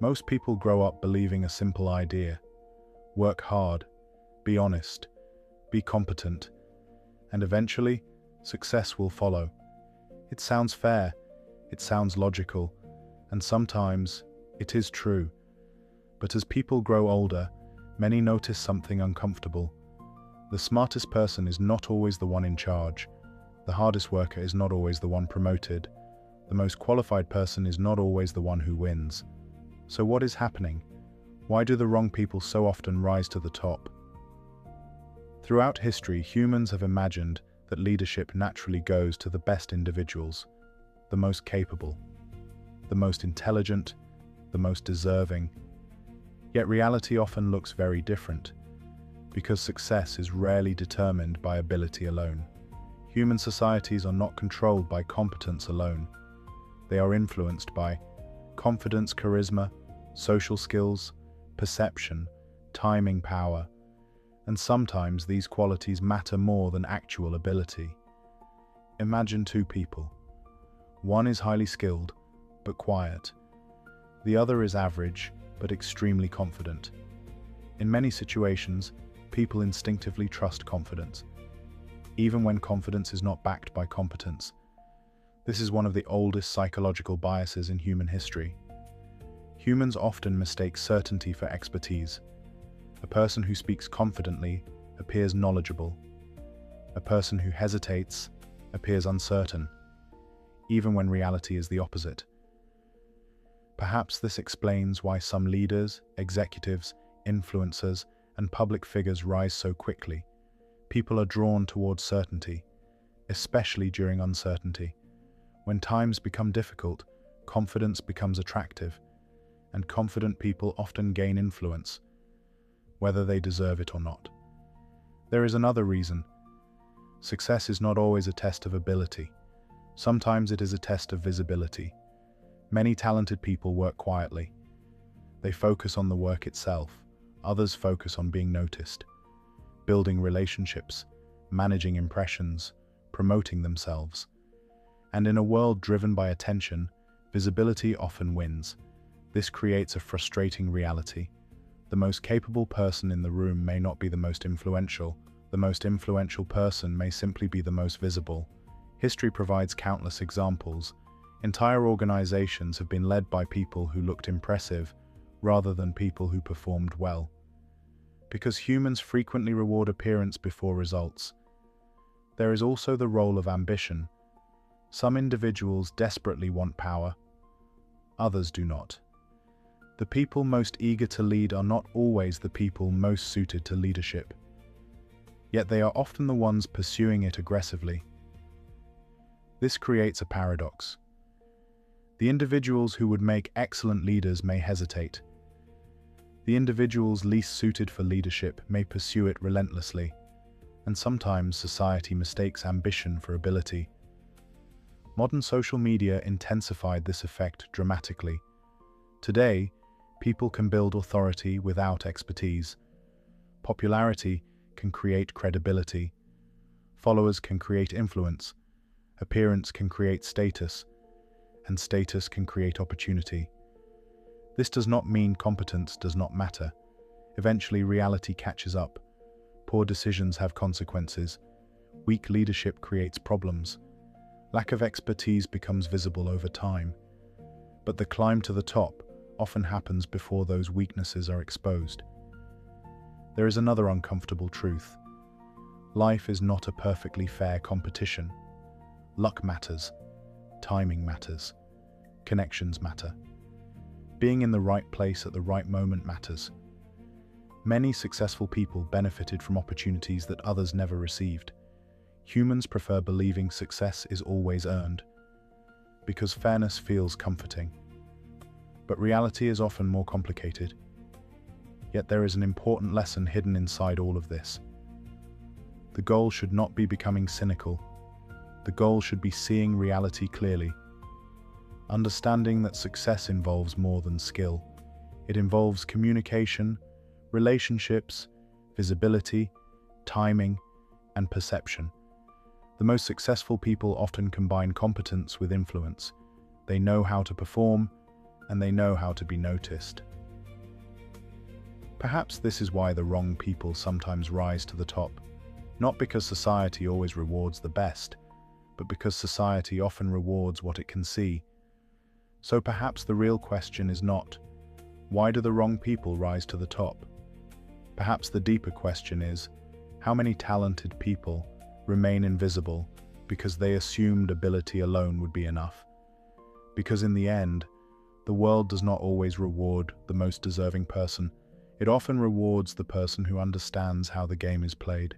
Most people grow up believing a simple idea: work hard, be honest, be competent, and eventually, success will follow. It sounds fair, it sounds logical, and sometimes it is true. But as people grow older, many notice something uncomfortable. The smartest person is not always the one in charge. The hardest worker is not always the one promoted. The most qualified person is not always the one who wins. So what is happening? Why do the wrong people so often rise to the top? Throughout history, humans have imagined that leadership naturally goes to the best individuals, the most capable, the most intelligent, the most deserving. Yet reality often looks very different, because success is rarely determined by ability alone. Human societies are not controlled by competence alone. They are influenced by confidence, charisma, social skills, perception, timing, power, and sometimes these qualities matter more than actual ability. Imagine two people. One is highly skilled, but quiet. The other is average, but extremely confident. In many situations, people instinctively trust confidence, even when confidence is not backed by competence. This is one of the oldest psychological biases in human history. Humans often mistake certainty for expertise. A person who speaks confidently appears knowledgeable. A person who hesitates appears uncertain, even when reality is the opposite. Perhaps this explains why some leaders, executives, influencers, and public figures rise so quickly. People are drawn towards certainty, especially during uncertainty. When times become difficult, confidence becomes attractive, and confident people often gain influence, whether they deserve it or not. There is another reason. Success is not always a test of ability. Sometimes it is a test of visibility. Many talented people work quietly. They focus on the work itself. Others focus on being noticed, building relationships, managing impressions, promoting themselves. And in a world driven by attention, visibility often wins. This creates a frustrating reality. The most capable person in the room may not be the most influential. The most influential person may simply be the most visible. History provides countless examples. Entire organizations have been led by people who looked impressive rather than people who performed well. Because humans frequently reward appearance before results. There is also the role of ambition. Some individuals desperately want power, others do not. The people most eager to lead are not always the people most suited to leadership. Yet they are often the ones pursuing it aggressively. This creates a paradox. The individuals who would make excellent leaders may hesitate. The individuals least suited for leadership may pursue it relentlessly, and sometimes society mistakes ambition for ability. Modern social media intensified this effect dramatically. Today, people can build authority without expertise. Popularity can create credibility. Followers can create influence. Appearance can create status, and status can create opportunity. This does not mean competence does not matter. Eventually, reality catches up. Poor decisions have consequences. Weak leadership creates problems. Lack of expertise becomes visible over time. But the climb to the top often happens before those weaknesses are exposed. There is another uncomfortable truth. Life is not a perfectly fair competition. Luck matters. Timing matters. Connections matter. Being in the right place at the right moment matters. Many successful people benefited from opportunities that others never received. Humans prefer believing success is always earned, because fairness feels comforting. But reality is often more complicated. Yet there is an important lesson hidden inside all of this. The goal should not be becoming cynical. The goal should be seeing reality clearly. Understanding that success involves more than skill. It involves communication, relationships, visibility, timing, and perception. The most successful people often combine competence with influence. They know how to perform, and they know how to be noticed. Perhaps this is why the wrong people sometimes rise to the top, not because society always rewards the best, but because society often rewards what it can see. So perhaps the real question is not, why do the wrong people rise to the top? Perhaps the deeper question is, how many talented people remain invisible because they assumed ability alone would be enough? Because in the end, the world does not always reward the most deserving person. It often rewards the person who understands how the game is played.